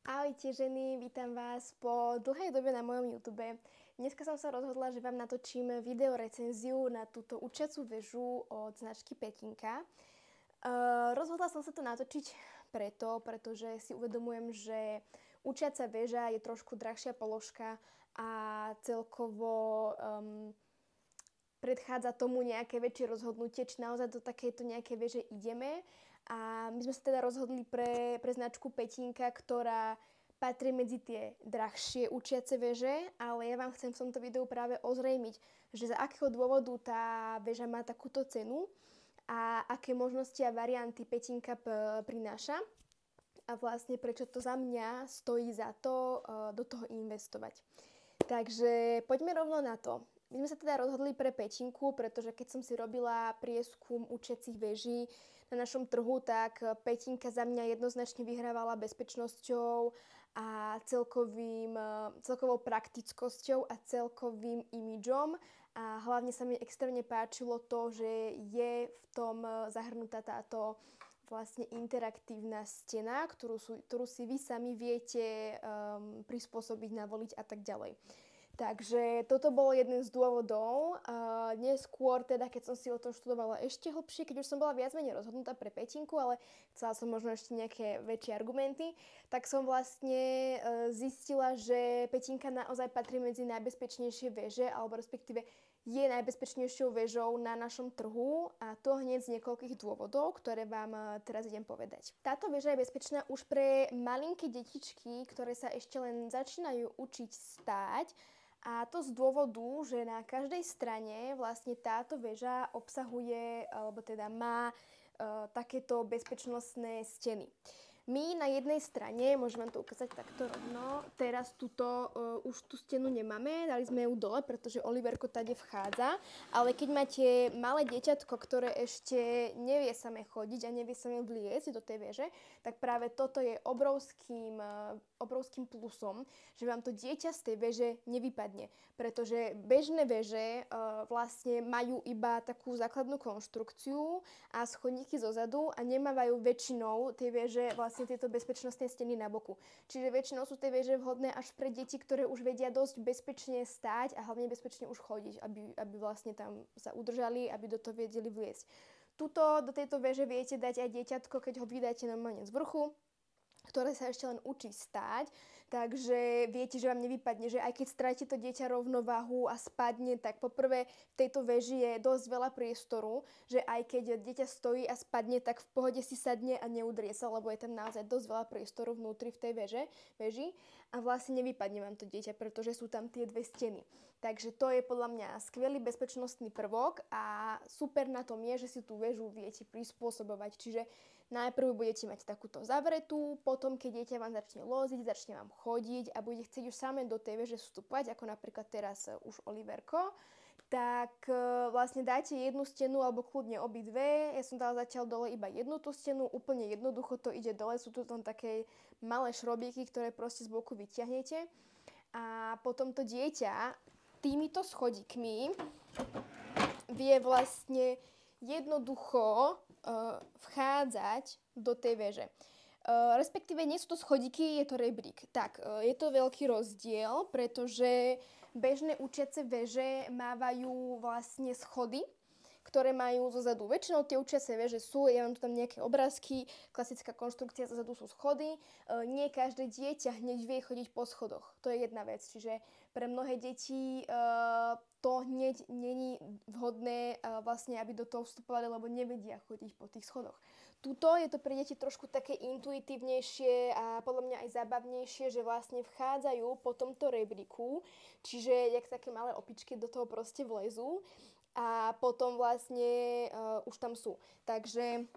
Ahojte ženy, vítam vás po dlhej dobe na mojom YouTube. Dneska som sa rozhodla, že vám natočím video recenziu na túto učiacu väžu od značky Petinka. Rozhodla som sa to natočiť pretože si uvedomujem, že učiaca väža je trošku drahšia položka a celkovo predchádza tomu nejaké väčšie rozhodnutie, či naozaj do takéto nejaké väže ideme. A my sme sa teda rozhodli pre značku Petinka, ktorá patrí medzi tie drahšie učiace väže, ale ja vám chcem v tomto videu práve ozrejmiť, že za akého dôvodu tá väža má takúto cenu a aké možnosti a varianty Petinka prináša a vlastne prečo to za mňa stojí za to do toho investovať. Takže poďme rovno na to. My sme sa teda rozhodli pre Petinku, pretože keď som si robila prieskum učiacich väží na našom trhu, tak Petinka za mňa jednoznačne vyhrávala bezpečnosťou a celkovou praktickosťou a celkovým imidžom. A hlavne sa mi extrémne páčilo to, že je v tom zahrnutá táto vlastne interaktívna stena, ktorú si vy sami viete prispôsobiť, navoliť a tak ďalej. Takže toto bolo jeden z dôvodov. Neskôr, teda, keď som si o tom študovala ešte hlbšie, keď už som bola viac menej rozhodnutá pre Petinku, ale chcela som možno ešte nejaké väčšie argumenty, tak som vlastne zistila, že Petinka naozaj patrí medzi najbezpečnejšie väže, alebo respektíve je najbezpečnejšou väžou na našom trhu a to hneď z niekoľkých dôvodov, ktoré vám teraz idem povedať. Táto väža je bezpečná už pre malinké detičky, ktoré sa ešte len začínajú učiť stáť. A to z dôvodu, že na každej strane vlastne táto väža obsahuje, alebo teda má takéto bezpečnostné steny. My na jednej strane, môžem vám to ukázať takto rovno, teraz už tú stenu nemáme, dali sme ju dole, pretože Oliverko tade vchádza, ale keď máte malé dieťatko, ktoré ešte nevie same chodiť a nevie same vliecť do tej väže, tak práve toto je obrovským plusom, že vám to dieťa z tej väže nevypadne, pretože bežné väže vlastne majú iba takú základnú konštrukciu a schodníky zozadu a nemávajú väčšinou tej väže vlastne tieto bezpečnostné steny na boku. Čiže väčšinou sú tie väže vhodné až pre deti, ktoré už vedia dosť bezpečne stáť a hlavne bezpečne už chodiť, aby vlastne tam sa udržali, aby do toho vedeli vliecť. Tuto do tejto väže viete dať aj dieťatko, keď ho vydáte normálne z vrchu, ktoré sa ešte len učí stáť, takže viete, že vám nevypadne, že aj keď stratíte to dieťa rovnováhu a spadne, tak poprvé v tejto väži je dosť veľa priestoru, že aj keď dieťa stojí a spadne, tak v pohode si sadne a neudrie sa, lebo je tam naozaj dosť veľa priestoru vnútri v tej väži a vlastne nevypadne vám to dieťa, pretože sú tam tie dve steny. Takže to je podľa mňa skvelý bezpečnostný prvok a super na tom je, že si tú väžu viete prispôsobovať, čiže najprv budete mať takúto zavretú, potom keď dieťa vám začne loziť, začne vám chodiť a bude chcieť už samé do tej väže vstupovať, ako napríklad teraz už Oliverko, tak vlastne dáte jednu stenu alebo kľudne obidve. Ja som dala zatiaľ dole iba jednu tú stenu, úplne jednoducho to ide dole, sú tu tam také malé šrobíky, ktoré proste z boku vyťahnete a potom to dieťa týmito schodíkmi vie vlastne jednoducho vchádzať do tej väže. Respektíve nie sú to schodíky, je to rebrík. Tak, je to veľký rozdiel, pretože bežné učiace väže mávajú vlastne schody, ktoré majú zozadu. Väčšinou tie učiace väže sú, ja mám tu tam nejaké obrázky, klasická konštrukcia, zozadu sú schody. Nie každé dieťa hneď vie chodiť po schodoch. To je jedna vec. Čiže pre mnohé deti to hneď není vhodné vlastne, aby do toho vstupovali, lebo nevedia chodiť po tých schodoch. Tuto je to pre deti trošku také intuitívnejšie a podľa mňa aj zábavnejšie, že vlastne vchádzajú po tomto rebríku, čiže jak také malé opičky do toho proste vlezú a potom vlastne už tam sú. Takže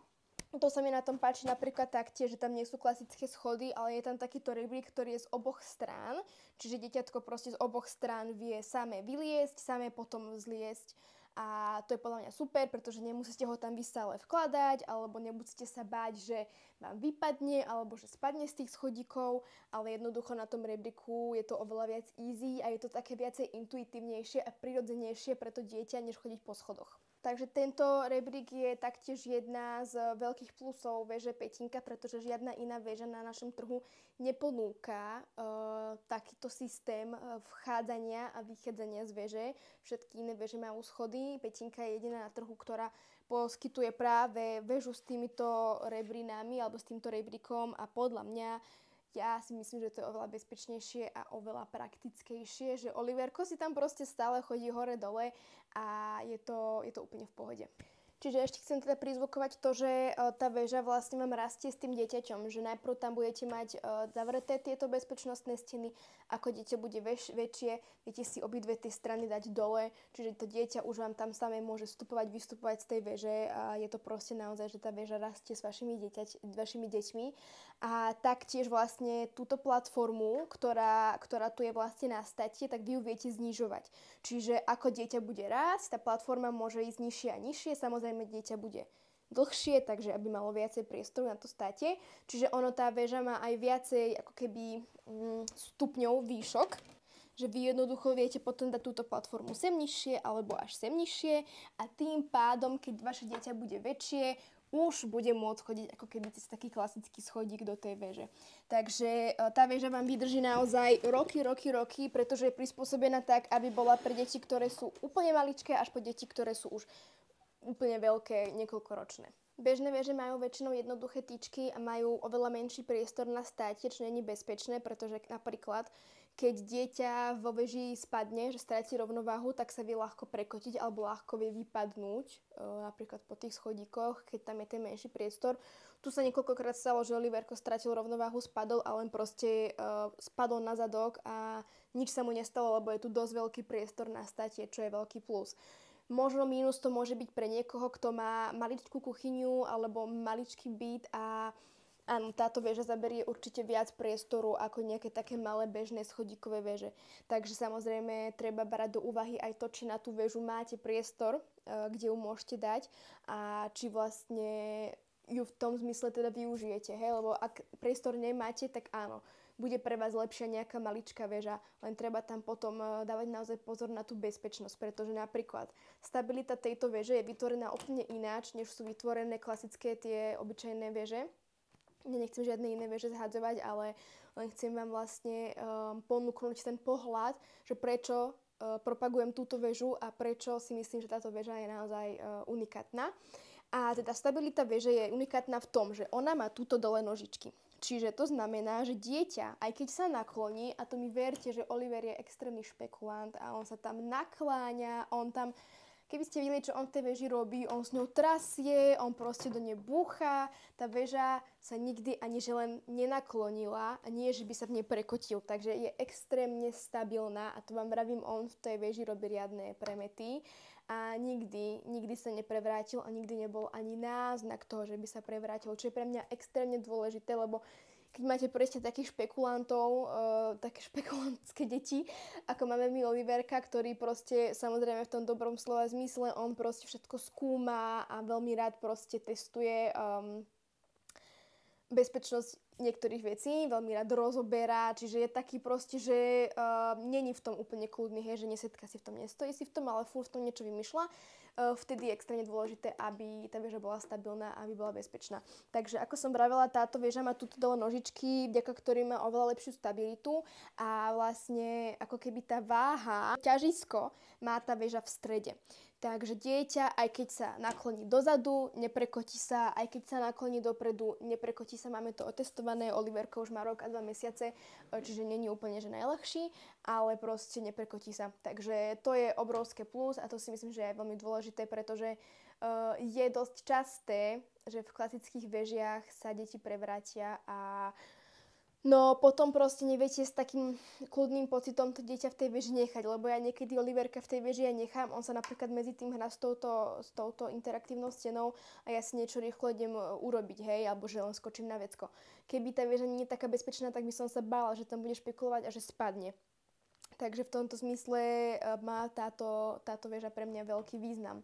to sa mi na tom páči napríklad taktiež, že tam nie sú klasické schody, ale je tam takýto rebrík, ktorý je z oboch strán, čiže dieťatko proste z oboch strán vie samé vyliesť, samé potom vzliesť a to je podľa mňa super, pretože nemusíte ho tam stále vkladať, alebo nemusíte sa báť, že vám vypadne, alebo že spadne z tých schodíkov, ale jednoducho na tom rebríku je to oveľa viac easy a je to také viacej intuitívnejšie a prirodzenejšie pre to dieťa, než chodiť po schodoch. Takže tento rebrík je taktiež jedna z veľkých plusov veže Petinka, pretože žiadna iná väža na našom trhu neponúka takýto systém vchádzania a vychádzania z veže. Všetky iné veže majú schody. Petinka je jediná na trhu, ktorá poskytuje práve väžu s týmito rebrinami alebo s týmto rebríkom a podľa mňa ja si myslím, že to je oveľa bezpečnejšie a oveľa praktickejšie, že Oliverko si tam proste stále chodí hore-dole a je to úplne v pohode. Čiže ešte chcem teda prizvukovať to, že tá väža vlastne vám rastie s tým dieťaťom, že najprv tam budete mať zavreté tieto bezpečnostné steny, ako dieťa bude väčšie, viete si obidve tie strany dať dole, čiže to dieťa už vám tam samé môže vstupovať, vystupovať z tej väže a je to proste naozaj, že tá väža rastie s vašimi deťmi. A taktiež vlastne túto platformu, ktorá tu je vlastne na statie, tak vy ju viete znižovať. Čiže ako dieťa bude rásť, tá platforma môže ísť nižšie a nižšie, samozrejme dieťa bude dlhšie, takže aby malo viacej priestoru na to státie. Čiže tá väža má aj viacej ako keby stupňov výšok, že vy jednoducho viete potom dať túto platformu sem nižšie alebo až sem nižšie a tým pádom, keď vaše dieťa bude väčšie, už bude môcť chodiť ako keby cez taký klasický schodík do tej väže. Takže tá väža vám vydrží naozaj roky, pretože je prispôsobená tak, aby bola pre deti, ktoré sú úplne maličké, až po deti, ktoré sú už úplne veľké, niekoľkoročné. Bežné väže majú väčšinou jednoduché tyčky a majú oveľa menší priestor na státie, čo nie je bezpečné, pretože napríklad keď dieťa vo veži spadne, že stráti rovnováhu, tak sa vie ľahko prekotiť alebo ľahko vie vypadnúť, napríklad po tých schodíkoch, keď tam je ten menší priestor. Tu sa niekoľkokrát stalo, že Oliverko stratil rovnováhu, spadol a len proste spadol na zadok a nič sa mu nestalo, lebo je tu dosť veľký priestor na státie, čo je veľký plus. Možno mínus to môže byť pre niekoho, kto má maličkú kuchyňu alebo maličký byt a áno, táto väža zaberie určite viac priestoru ako nejaké také malé bežné schodíkové väže. Takže samozrejme treba brať do úvahy aj to, či na tú väžu máte priestor, kde ju môžete dať a či vlastne ju v tom zmysle teda využijete. Hej? Lebo ak priestor nemáte, tak áno, bude pre vás lepšia nejaká maličká väža, len treba tam potom dávať naozaj pozor na tú bezpečnosť, pretože napríklad stabilita tejto väže je vytvorená úplne ináč, než sú vytvorené klasické tie obyčajné väže. Nechcem žiadne iné väže zhadzovať, ale len chcem vám vlastne ponúknuť ten pohľad, že prečo propagujem túto väžu a prečo si myslím, že táto väža je naozaj unikátna. A teda stabilita väže je unikátna v tom, že ona má túto dole nožičky. Čiže to znamená, že dieťa, aj keď sa nakloní, a to mi verte, že Oliver je extrémny špekulant a on sa tam nakláňa, on tam... Keby ste videli, čo on v tej veži robí, on s ňou trasie, on proste do nej búcha, tá väža sa nikdy ani že len nenaklonila a nie, že by sa v nej prekotil. Takže je extrémne stabilná a to vám vravím, on v tej veži robí riadne premety a nikdy sa neprevrátil a nikdy nebol ani náznak toho, že by sa prevrátil, čo je pre mňa extrémne dôležité, lebo keď máte presne takých špekulantov, také špekulantské deti, ako máme my Oliverka, ktorý proste, samozrejme v tom dobrom slova zmysle, on proste všetko skúma a veľmi rád proste testuje bezpečnosť niektorých vecí, veľmi rád rozoberá, čiže je taký proste, že není v tom úplne kľudný, hej, že nesetka si v tom, nestojí si v tom, ale furt v tom niečo vymýšľa. Vtedy je extrémne dôležité, aby tá väža bola stabilná, aby bola bezpečná. Takže ako som vravela, táto väža má tuto dole nožičky, vďaka ktorým má oveľa lepšiu stabilitu a vlastne ako keby tá váha, ťažisko má tá väža v strede. Takže dieťa, aj keď sa nakloní dozadu, neprekotí sa, aj keď sa nakloní dopredu, neprekotí sa. Máme to otestované, Oliverko už má rok a 2 mesiace, čiže není úplne že najľahší, ale proste neprekotí sa. Takže to je obrovské plus a to si myslím, že je veľmi dôležité, pretože je dosť časté, že v klasických vežiach sa deti prevrátia a no potom proste neviete s takým kľudným pocitom to dieťa v tej veži nechať, lebo ja niekedy Oliverka v tej veži aj nechám, on sa napríklad medzi tým hrá s touto interaktívnou stenou a ja si niečo rýchlo idem urobiť, hej, alebo že len skočím na vecko. Keby tá väža nie je taká bezpečná, tak by som sa bála, že tam bude špekulovať a že spadne. Takže v tomto zmysle má táto väža pre mňa veľký význam.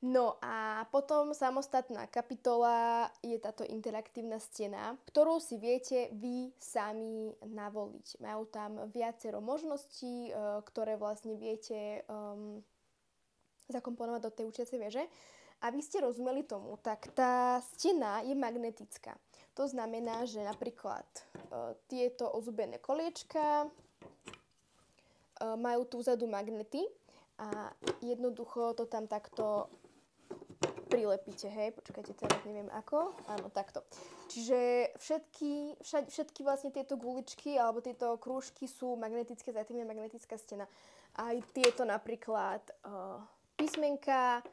No a potom samostatná kapitola je táto interaktívna stena, ktorú si viete vy sami navoliť. Majú tam viacero možností, ktoré vlastne viete zakomponovať do tej učiacej veže. Aby ste rozumeli tomu, tak tá stena je magnetická. To znamená, že napríklad tieto ozubené koliečka majú tu vzadu magnety a jednoducho to tam takto prilepíte, hej, počkajte, teraz neviem ako, áno, takto. Čiže všetky vlastne tieto guličky alebo tieto krúžky sú magnetické, za tým je magnetická stena. Aj tieto napríklad písmenka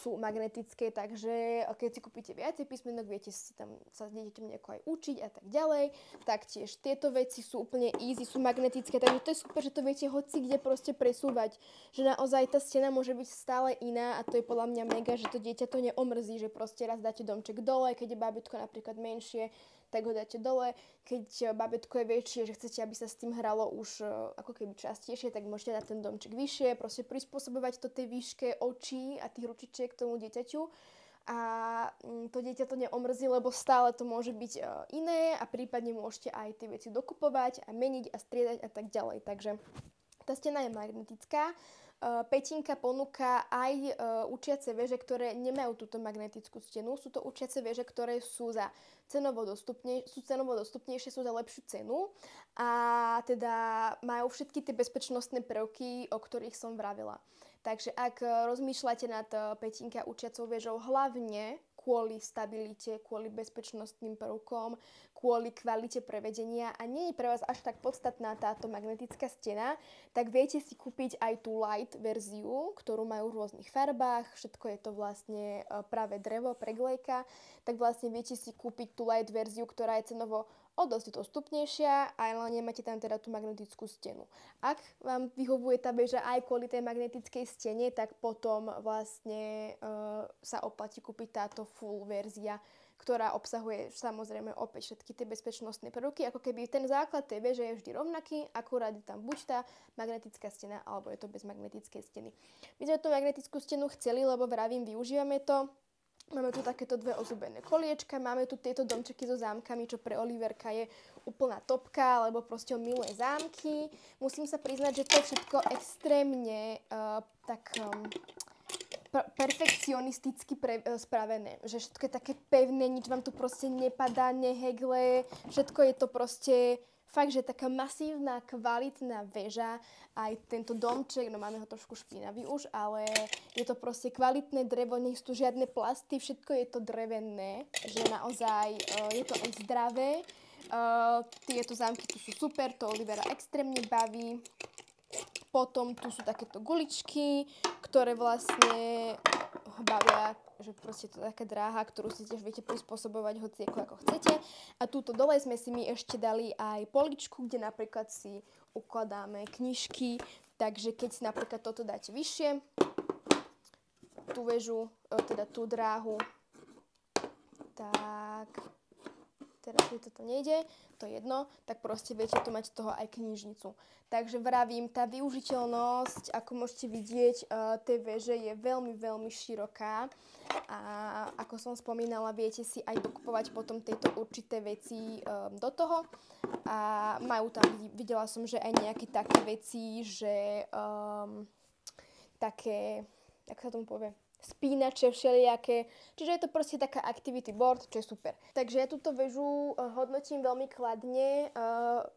sú magnetické, takže keď si kúpite viacej písmenok, viete si tam sa s dieťaťom nejako aj učiť a tak ďalej. Taktiež tieto veci sú úplne easy, sú magnetické, takže to je super, že to viete hoci kde proste presúvať. Že naozaj tá stena môže byť stále iná a to je podľa mňa mega, že to dieťa to neomrzí, že proste raz dáte domček dole, keď je bábätko napríklad menšie, tak ho dáte dole. Keď bábätko je väčšie, že chcete, aby sa s tým hralo už ako keby častejšie, tak môžete dať ten domček vyššie, proste prispôsobovať to tej výške očí a tých ručičiek k tomu dieťaťu. A to dieťa to neomrzí, lebo stále to môže byť iné a prípadne môžete aj tie veci dokupovať a meniť a striedať a tak ďalej. Takže tá stena je magnetická. Petinka ponúka aj učiace veže, ktoré nemajú túto magnetickú stenu. Sú to učiace veže, ktoré sú cenovo dostupnejšie, sú za lepšiu cenu a teda majú všetky tie bezpečnostné prvky, o ktorých som vravela. Takže ak rozmýšľate nad petinka učiacou vežou hlavne kvôli stabilite, kvôli bezpečnostným prvkom, kvôli kvalite prevedenia a nie je pre vás až tak podstatná táto magnetická stena, tak viete si kúpiť aj tú light verziu, ktorú majú v rôznych farbách, všetko je to vlastne práve drevo, preglejka, tak vlastne viete si kúpiť tú light verziu, ktorá je cenovo o dosť dostupnejšia, ale nemáte tam teda tú magnetickú stenu. Ak vám vyhovuje tá väža aj kvôli tej magnetickej stene, tak potom vlastne sa oplatí kúpiť táto full verzia, ktorá obsahuje samozrejme opäť všetky tie bezpečnostné prvky, ako keby ten základ tej veže je vždy rovnaký, akurát je tam buď tá magnetická stena, alebo je to bez magnetickej steny. My sme tú magnetickú stenu chceli, lebo vravím, využívame to. Máme tu takéto dve ozubené koliečka, máme tu tieto domčeky so zámkami, čo pre Oliverka je úplná topka, lebo proste on miluje zámky. Musím sa priznať, že to je všetko extrémne perfekcionisticky spravené. Že všetko je také pevné, nič vám tu proste nepadá, nehegle, všetko je to proste fakt, že taká masívna, kvalitná väža, aj tento domček, no máme ho trošku špinavý už, ale je to proste kvalitné drevo, nie sú tu žiadne plasty, všetko je to drevené, že naozaj je to aj zdravé. Tieto zámky tu sú super, to Olivera extrémne baví. Potom tu sú takéto guličky, ktoré vlastne ho bavia, že proste to je taká dráha, ktorú si tiež viete prispôsobovať hociako ako chcete. A túto dole sme si my ešte dali aj poličku, kde napríklad si ukladáme knižky, takže keď si napríklad toto dáte vyššie, tú väžu, teda tú dráhu, tak teraz mi toto nejde, to je jedno, tak proste viete tu mať z toho aj knižnicu. Takže vravím, tá využiteľnosť, ako môžete vidieť, tej veže je veľmi, veľmi široká a ako som spomínala, viete si aj dokupovať potom tieto určité veci do toho a majú tam, videla som, že aj nejaké také veci, že také, ako sa tomu povie, spínače všelijaké, čiže je to proste taká activity board, čo je super. Takže ja túto väžu hodnotím veľmi kladne,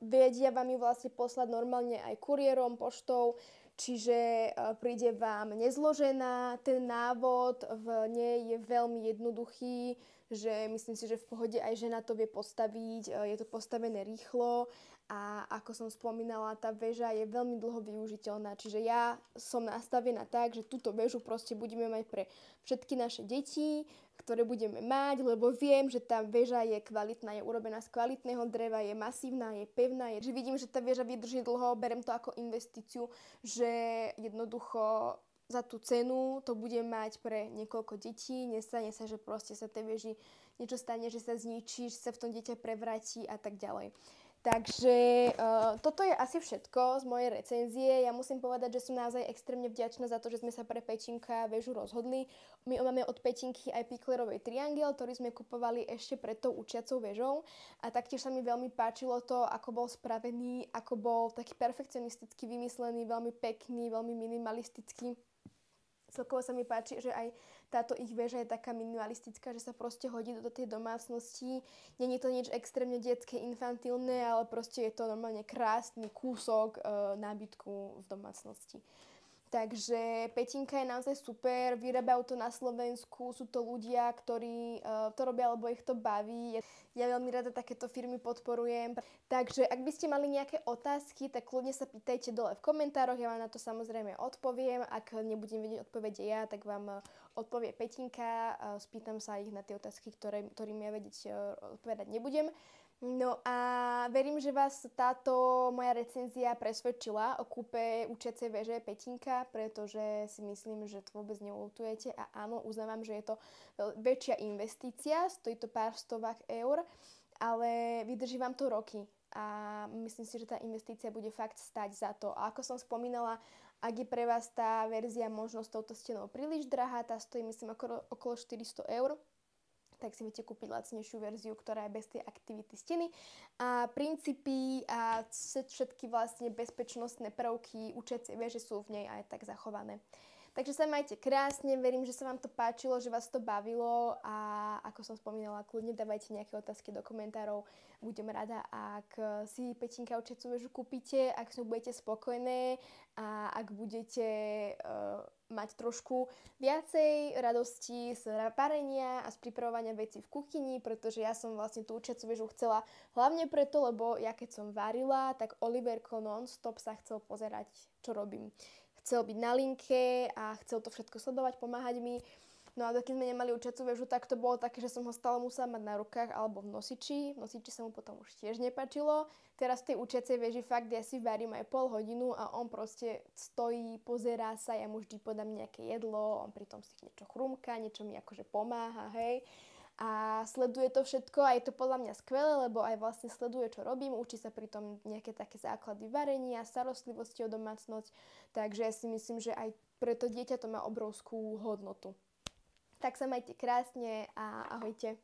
vedia vám ju vlastne poslať normálne aj kuriérom, poštou, čiže príde vám nezložená, ten návod v nej je veľmi jednoduchý, že myslím si, že v pohode aj žena to vie postaviť, je to postavené rýchlo a ako som spomínala, tá väža je veľmi dlho využiteľná, čiže ja som nastavená tak, že túto väžu proste budeme mať pre všetky naše deti, ktoré budeme mať, lebo viem, že tá väža je kvalitná, je urobená z kvalitného dreva, je masívna, je pevná, že vidím, že tá väža vydrží dlho, berem to ako investíciu, že jednoducho za tú cenu to budem mať pre niekoľko detí, nestane sa, že proste sa tej väži niečo stane, že sa zničí, že sa v tom dieťa prevráti a tak ďalej. Takže toto je asi všetko z mojej recenzie. Ja musím povedať, že som naozaj extrémne vďačná za to, že sme sa pre Petinka väžu rozhodli. My máme od Petinky aj piklerový triangel, ktorý sme kupovali ešte pred tou učiacou väžou. A taktiež sa mi veľmi páčilo to, ako bol spravený, ako bol taký perfekcionisticky vymyslený, veľmi pekný, veľmi minimalistický. Celkovo sa mi páči, že aj táto ich väža je taká minimalistická, že sa proste hodí do tej domácnosti. Není to nič extrémne detské, infantilné, ale proste je to normálne krásny kúsok nábytku v domácnosti. Takže Petinka je naozaj super, vyrábajú to na Slovensku, sú to ľudia, ktorí to robia, lebo ich to baví. Ja veľmi rada takéto firmy podporujem. Takže ak by ste mali nejaké otázky, tak kľudne sa pýtajte dole v komentároch, ja vám na to samozrejme odpoviem. Ak nebudem vedieť odpovede ja, tak vám odpovie Petinka, spýtam sa ich na tie otázky, ktorým ja vedieť odpovedať nebudem. No a verím, že vás táto moja recenzia presvedčila o kúpe učiacej veže Petinka, pretože si myslím, že to vôbec neľutujete a áno, uznávam, že je to väčšia investícia, stojí to pár stovák eur, ale vydrží vám to roky a myslím si, že tá investícia bude fakt stať za to. A ako som spomínala, ak je pre vás tá verzia možno s touto stenou príliš drahá, tá stojí myslím okolo 400 eur, tak si viete kúpiť lacnejšiu verziu, ktorá je bez tej aktivity steny. A princípy a všetky vlastne bezpečnostné prvky učiacej veže sú v nej aj tak zachované. Takže sa majte krásne, verím, že sa vám to páčilo, že vás to bavilo a ako som spomínala, kľudne dávajte nejaké otázky do komentárov. Budem rada, ak si Petinka učiacu vežu kúpite, ak s ňou budete spokojné a ak budete mať trošku viacej radosti z parenia a z pripravovania vecí v kuchyni, pretože ja som vlastne tú učiacu vežu chcela hlavne preto, lebo ja keď som varila, tak Oliverko non-stop sa chcel pozerať, čo robím. Chcel byť na linke a chcel to všetko sledovať, pomáhať mi. No a dokým sme nemali učiacu vežu, tak to bolo také, že som ho stále musela mať na rukách alebo v nosiči. V nosiči sa mu potom už tiež nepáčilo. Teraz v tej učiacej veži fakt ja si varím aj pol hodinu a on proste stojí, pozerá sa, ja mu vždy podám nejaké jedlo, on pritom si niečo chrumka, niečo mi akože pomáha, hej. A sleduje to všetko a je to podľa mňa skvelé, lebo aj vlastne sleduje, čo robím, učí sa pritom nejaké také základy varenia, starostlivosti o domácnosť, takže ja si myslím, že aj pre to dieťa to má obrovskú hodnotu. Tak sa majte krásne a ahojte.